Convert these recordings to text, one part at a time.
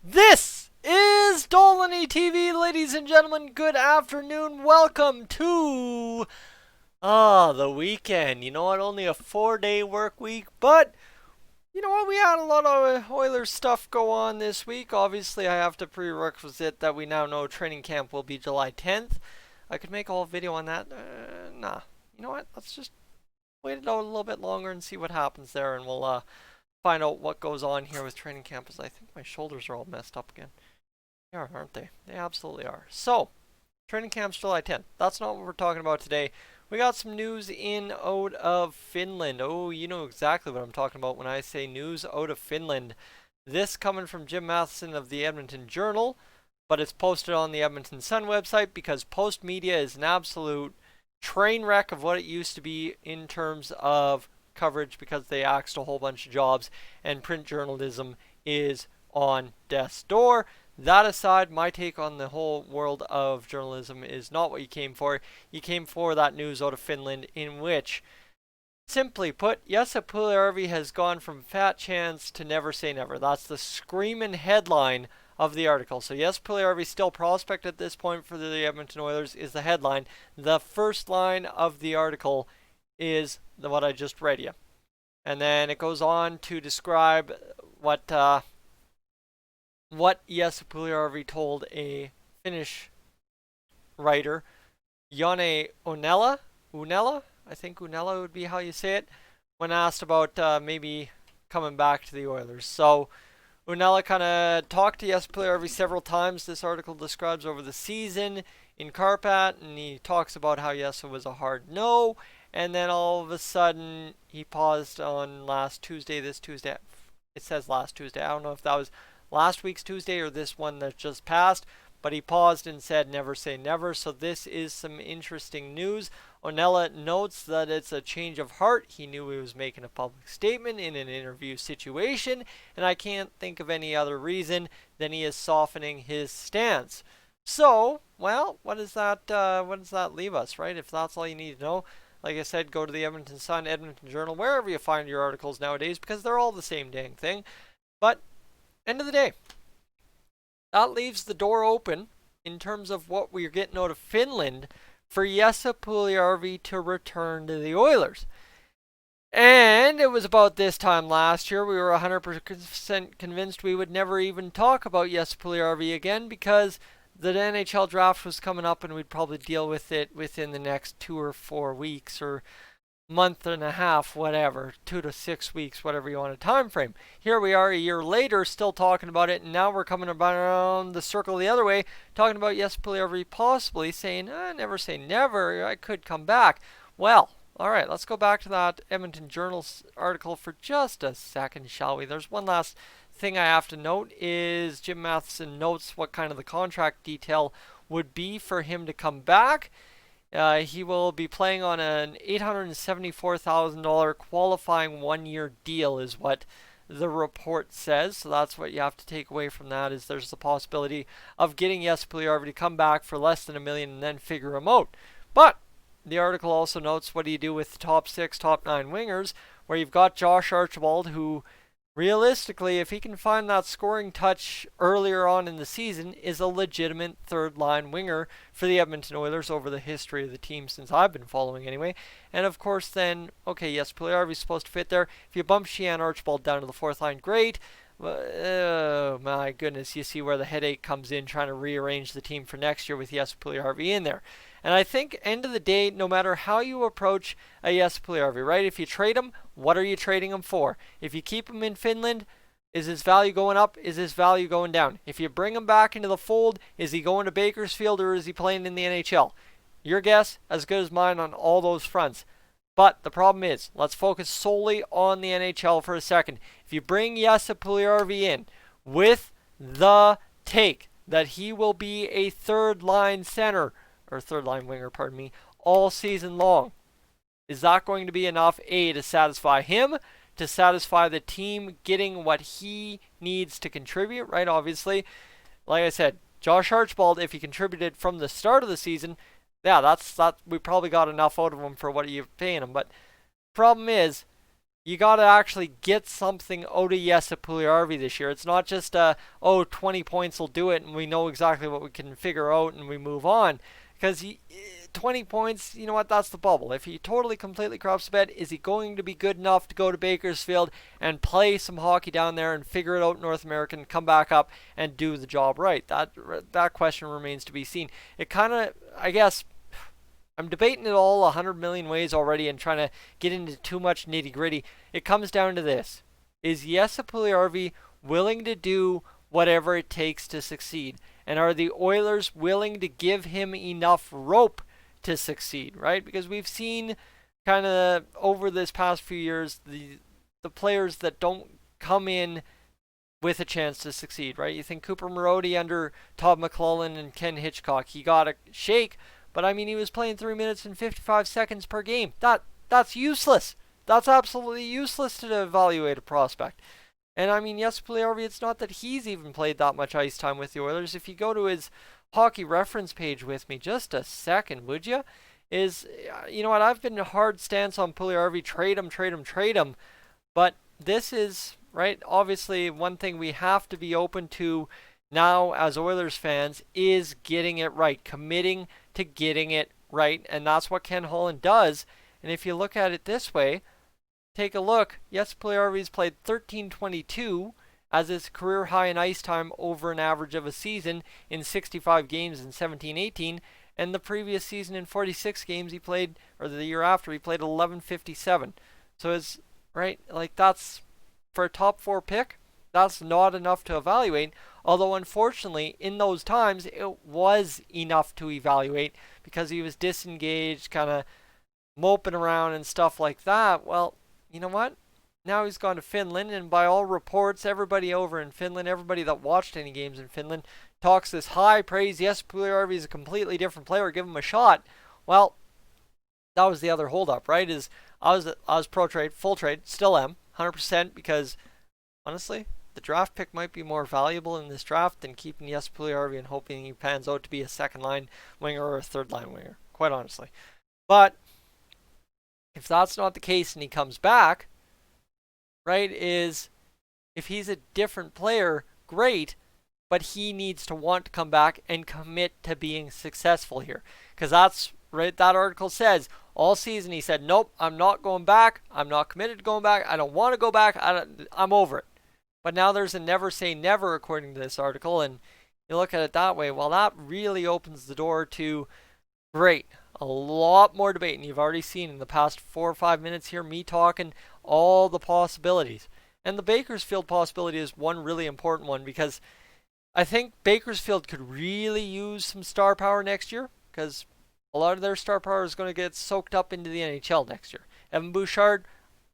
This is Dolynny TV, ladies and gentlemen. Good afternoon. Welcome to the weekend. You know what? Only a 4-day work week, but you know what? We had a lot of Oilers stuff go on this week. Obviously, I have to prerequisite that we now know training camp will be July 10th. I could make a whole video on that. Nah. You know what? Let's just wait it out a little bit longer and see what happens there, and we'll find out what goes on here with training camp. As I think my shoulders are all messed up again. They are, aren't they? They absolutely are. So, training camp's July 10th. That's not what we're talking about today. We got some news in out of Finland. Oh, you know exactly what I'm talking about when I say news out of Finland. This coming from Jim Matheson of the Edmonton Journal, but it's posted on the Edmonton Sun website because Post Media is an absolute train wreck of what it used to be in terms of coverage because they axed a whole bunch of jobs and print journalism is on death's door. That aside, my take on the whole world of journalism is not what you came for. You came for that news out of Finland in which, simply put, Jesse Puljujarvi has gone from fat chance to never say never. That's the screaming headline of the article. So yes, Puljujarvi still prospect at this point for the Edmonton Oilers is the headline. The first line of the article is what I just read you. And then it goes on to describe what Jesse Puljujarvi told a Finnish writer, Janne Unela, I think Unela would be how you say it, when asked about maybe coming back to the Oilers. So Unela kind of talked to Jesse Puljujarvi several times. This article describes over the season in Karpat, and he talks about how Jesse was a hard no, and then all of a sudden he paused on last Tuesday, this Tuesday. It says last Tuesday. I don't know if that was last week's Tuesday or this one that just passed, but he paused and said never say never. So this is some interesting news. Onella notes that it's a change of heart. He knew he was making a public statement in an interview situation, and I can't think of any other reason than he is softening his stance. So, well, what does that leave us, right? If that's all you need to know, like I said, go to the Edmonton Sun, Edmonton Journal, wherever you find your articles nowadays, because they're all the same dang thing. But end of the day, that leaves the door open in terms of what we're getting out of Finland for Jesse Puljujarvi to return to the Oilers. And it was about this time last year we were 100% convinced we would never even talk about Jesse Puljujarvi again because the NHL draft was coming up and we'd probably deal with it within the next 2 or 4 weeks or month and a half, whatever, 2 to 6 weeks, whatever you want a time frame. Here we are a year later still talking about it, and now we're coming around the circle the other way, talking about Jesse Puljujarvi possibly saying, never say never, I could come back. Well, all right, let's go back to that Edmonton Journal article for just a second, shall we? There's one last thing I have to note is Jim Matheson notes what kind of the contract detail would be for him to come back. He will be playing on an $874,000 qualifying one-year deal is what the report says. So that's what you have to take away from that is there's the possibility of getting Jesse Puljujarvi to come back for less than $1 million and then figure him out. But the article also notes what do you do with the top 6, top 9 wingers where you've got Josh Archibald who realistically, if he can find that scoring touch earlier on in the season, is a legitimate third-line winger for the Edmonton Oilers over the history of the team since I've been following anyway. And of course then, okay, yes, Puljujarvi's supposed to fit there. If you bump Sheehan Archibald down to the 4th line, great. Oh my goodness, you see where the headache comes in trying to rearrange the team for next year with Jesse Puljujarvi in there. And I think, end of the day, no matter how you approach a Jesse Puljujarvi, right? If you trade him, what are you trading him for? If you keep him in Finland, is his value going up? Is his value going down? If you bring him back into the fold, is he going to Bakersfield or is he playing in the NHL? Your guess, as good as mine on all those fronts. But the problem is, let's focus solely on the NHL for a second. If you bring Jesse Puljujarvi in with the take that he will be a third-line center, or third-line winger, pardon me, all season long, is that going to be enough, A, to satisfy him, to satisfy the team getting what he needs to contribute, right? Obviously, like I said, Josh Archibald, if he contributed from the start of the season, yeah, we probably got enough out of him for what you're paying him. But problem is, you got to actually get something out of Jesse Puljujarvi this year. It's not just 20 points will do it and we know exactly what we can figure out and we move on. Because 20 points, you know what, that's the bubble. If he totally, completely craps the bed, is he going to be good enough to go to Bakersfield and play some hockey down there and figure it out in North America and come back up and do the job right? That question remains to be seen. It kind of, I guess, I'm debating it all 100 million ways already and trying to get into too much nitty gritty. It comes down to this. Is Jesse Puljujarvi willing to do whatever it takes to succeed? And are the Oilers willing to give him enough rope to succeed, right? Because we've seen kind of over this past few years the players that don't come in with a chance to succeed, right? You think Cooper Marody under Todd McClellan and Ken Hitchcock, he got a shake, but I mean he was playing 3 minutes and 55 seconds per game. That's useless. That's absolutely useless to evaluate a prospect. And I mean, Jesse Puljujarvi, it's not that he's even played that much ice time with the Oilers. If you go to his hockey reference page with me, just a second, would you? You know what, I've been a hard stance on Puljujarvi, trade him. But this is, right, obviously one thing we have to be open to now as Oilers fans is getting it right, committing to getting it right. And that's what Ken Holland does. And if you look at it this way, take a look. Yes, Puljujarvi's played 1322 as his career high in ice time over an average of a season in 65 games in 17-18, and the previous season in 46 games he played, or the year after, he played 1157. So it's right, like that's for a top 4 pick, that's not enough to evaluate. Although unfortunately, in those times, it was enough to evaluate because he was disengaged, kind of moping around and stuff like that. Well, you know what? Now he's gone to Finland, and by all reports, everybody over in Finland, everybody that watched any games in Finland, talks this high praise. Yes, Puljujarvi is a completely different player. Give him a shot. Well, that was the other holdup, right? I was pro trade, full trade, still am, 100%, because honestly, the draft pick might be more valuable in this draft than keeping Jesse Puljujarvi and hoping he pans out to be a second line winger or a third line winger. Quite honestly, but if that's not the case and he comes back, right, is if he's a different player, great, but he needs to want to come back and commit to being successful here. Because that's, right, that article says, all season he said, nope, I'm not going back, I'm not committed to going back, I don't want to go back, I'm over it. But now there's a never say never according to this article, and you look at it that way, well, that really opens the door to, great, a lot more debate, and you've already seen in the past 4 or 5 minutes here me talking all the possibilities. And the Bakersfield possibility is one really important one because I think Bakersfield could really use some star power next year because a lot of their star power is going to get soaked up into the NHL next year. Evan Bouchard,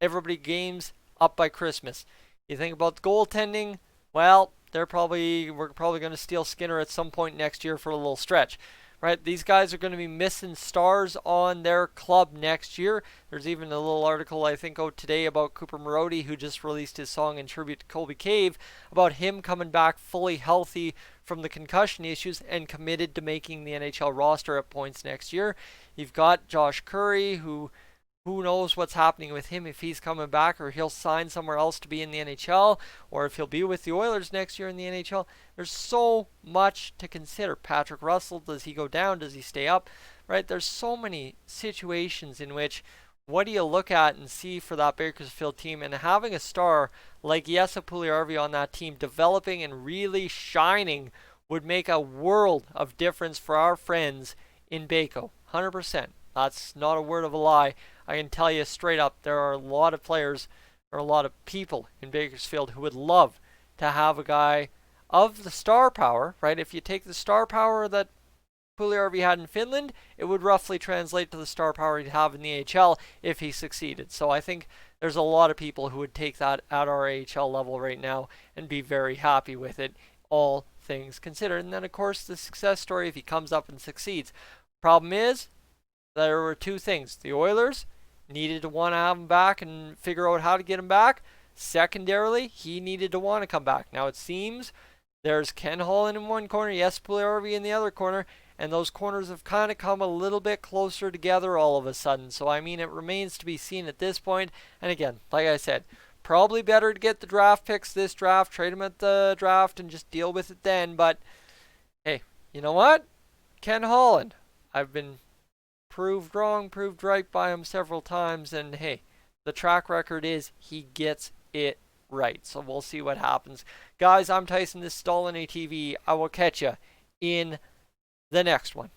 everybody games up by Christmas. You think about the goaltending, well, we're probably going to steal Skinner at some point next year for a little stretch. Right, these guys are going to be missing stars on their club next year. There's even a little article I think out today about Cooper Marody, who just released his song in tribute to Colby Cave, about him coming back fully healthy from the concussion issues and committed to making the NHL roster at points next year. You've got Josh Curry, who knows what's happening with him, if he's coming back or he'll sign somewhere else to be in the NHL, or if he'll be with the Oilers next year in the NHL. There's so much to consider. Patrick Russell, does he go down? Does he stay up? Right? There's so many situations in which what do you look at and see for that Bakersfield team, and having a star like Jesse Puljujarvi on that team developing and really shining would make a world of difference for our friends in Bako. 100%. That's not a word of a lie. I can tell you straight up, there are a lot of players or a lot of people in Bakersfield who would love to have a guy of the star power, right? If you take the star power that Puljujarvi had in Finland, it would roughly translate to the star power he'd have in the AHL if he succeeded. So I think there's a lot of people who would take that at our AHL level right now and be very happy with it, all things considered. And then, of course, the success story if he comes up and succeeds. Problem is, there were two things. The Oilers needed to want to have him back and figure out how to get him back. Secondarily, he needed to want to come back. Now it seems there's Ken Holland in one corner, Jesse Puljujarvi in the other corner, and those corners have kind of come a little bit closer together all of a sudden. So, I mean, it remains to be seen at this point. And again, like I said, probably better to get the draft picks this draft, trade them at the draft, and just deal with it then. But, hey, you know what? Ken Holland. I've been proved wrong, proved right by him several times, and hey, the track record is he gets it right. So we'll see what happens. Guys, I'm Tyson. This is Dolynny TV. I will catch you in the next one.